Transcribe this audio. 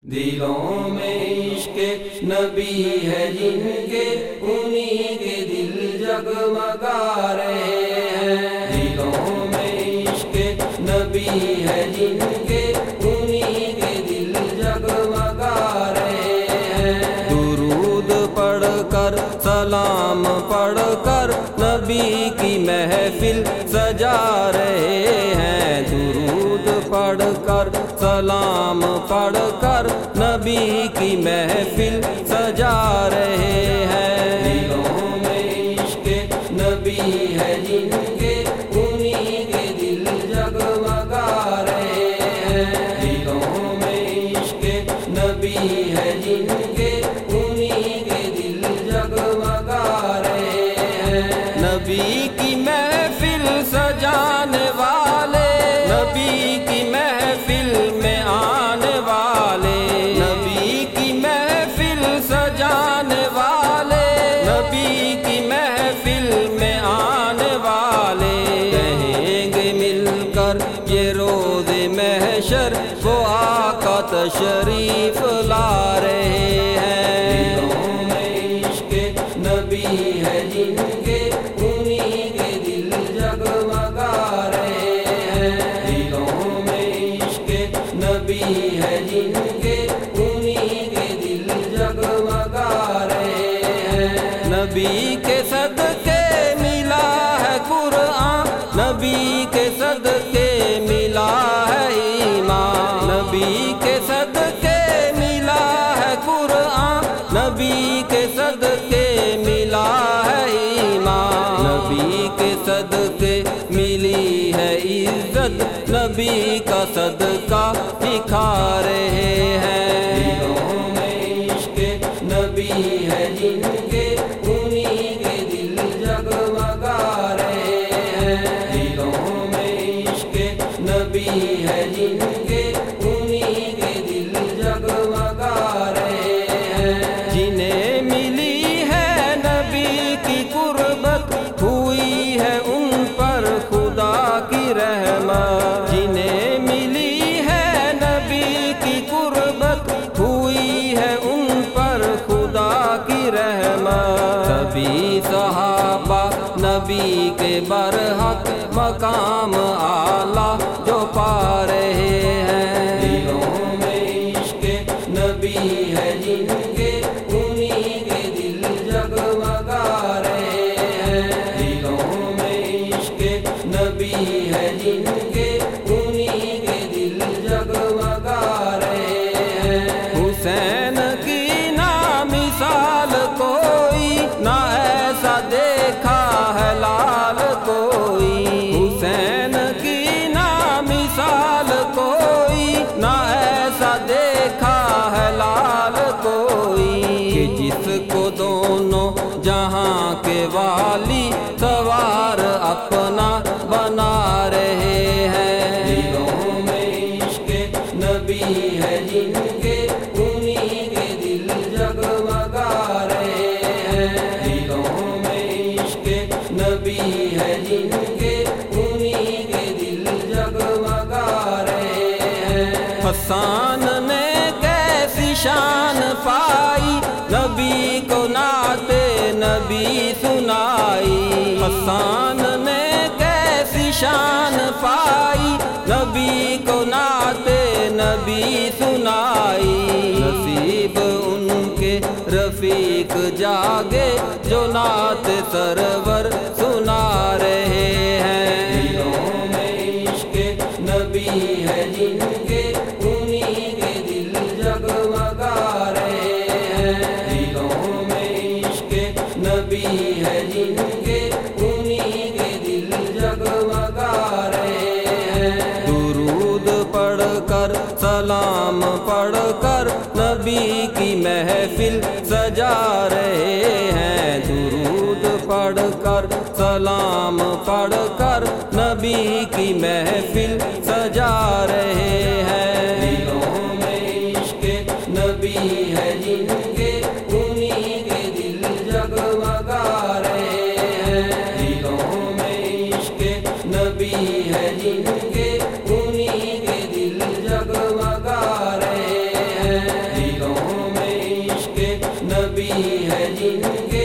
دلوں میں عشق نبی ہے جن کے، انہی کے دل جگمگا رہے ہیں۔ دلوں میں عشق نبی ہے جن کے، انہی کے دل جگمگا رہے ہیں۔ درود پڑھ کر سلام پڑھ کر نبی کی محفل سجا رہے ہیں۔ درود پڑھ کر سلام پڑھ کر نبی کی محفل سجا رہے ہیں۔ دلوں میں عشق نبی ہے جن کے، انہی کے دل جگمگا رہے ہیں۔ دلوں میں عشق نبی ہے جن کے، انہی کے دل جگمگا رہے ہیں۔ نبی کی محفل سجانے والے، نبی کی محفل میں آنے والے، نبی کی محفل سجانے والے، نبی کی محفل میں آنے والے، کہیں گے مل کر یہ روز محشر وہ آقا تشریف لا رہے ہیں۔ دلوں میں عشق نبی ہے جن کے، انہی کے دل جگمگا رہے ہیں۔ دلوں میں عشق نبی ہے جن کے، انہی کے دل جگمگا رہے ہیں۔ نبی کے صدقے ملا ہے قرآن، نبی کے صدقے ملا ہے ایمان، نبی کے صدقے ملا ہے قرآن، نبی کے صدقے ملا ہے ایمان، نبی کے صدقے ملی ہے عزت، نبی کا صدقہ دکھا رہے ہیں۔ دلوں میں عشق نبی ہے جن کے، انہی کے دل جگمگا رہے ہیں۔ دلوں میں عشق نبی ہے جن کے، انہی کے دل جگمگا رہے ہیں۔ جنہیں ملی ہے نبی کی قربت، ہوئی ہے ان پر خدا کی رحمت، جنہیں ملی ہے نبی کی قربت، ہوئی ہے ان پر خدا کی رحمت۔ سبھی صحابہ نبی کے برحق مقام اعلیٰ جو پا رہے ہیں۔ دلوں میں عشق نبی ہے جن کے، انہی کے دل جگمگا رہے ہیں۔ دلوں میں عشق نبی ہے جن کے، انہی کے دل جگمگا رہے ہیں۔ حسین کی نا مثال کوئی، نہ ایسا دیکھا ہے لال کوئی، حسین کی نا مثال کوئی، نہ ایسا دیکھا ہے لال کوئی، کہ جس کو دونوں جہاں کے والی سوار اپنا بنا رہے ہیں۔ دلوں میں عشق نبی ہے جن کے، انہی کے دل جگمگا رہے ہیں۔ دلوں میں عشق نبی ہے جن کے، انہی کے دل جگمگا رہے ہیں۔ حسان نے کیسی شان پائی، نبی کو نعت نبی سنائی، حسان نے کیسی شان پائی، نبی کو نعت نبی سنائی۔ نصیب ان کے رفیق جاگے جو نعت سرور سنا رہے ہیں۔ دلوں میں عشق نبی ہے جن کے، انہی کے دل جگمگا رہے ہیں۔ دلوں میں عشق نبی ہے جن کے، انہی کے دل جگمگا رہے ہیں۔ درود پڑھ کر سلام پڑھ کر نبی کی محفل سجا رہے ہیں۔ درود پڑھ کر سلام پڑھ کر نبی کی محفل سجا رہے ہیں۔ دلوں میں عشق نبی ہے جن کے، انہی کے دل جگمگا رہے ہیں۔ دلوں میں عشق نبی ہے جن کے، انہی کے دل جگمگا رہے ہیں۔ نبی ہے جن کے